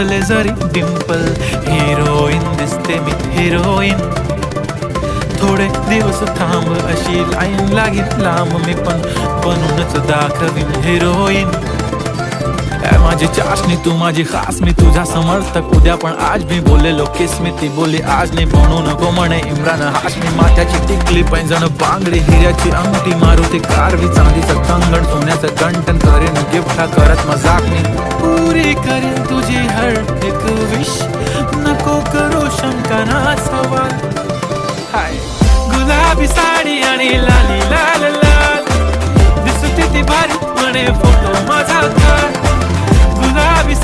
नसले जरी डिंपल, हिरोईन दिसते मी हिरोईन. थोडे दिवस थांब अशी लाईन लागेल लांब, मी पण बनूनच दाखवीन हिरोईन. माझी चाशनी तू माझी खास, मी तुझा समर्थक उद्या पण आज मी बोललेलो किस मी, ती बोली आज नाही बनू नको म्हणे इम्रान हाशमी. माथ्याची टिकली पैंजण बांगडी हिऱ्याची अंगठी, मारुती कारवी चांदीचं कंगण, सोन्याचं कंटन करेन गिफ्ट करत मजाक मी. पुरी करेन तुझी हर एक विश, नको करू शंका ना सवाल. हाय गुलाबी साडी आणि लाली लाल लाल, दिसते ती भारी म्हणे फोटो माझा. गुलाबी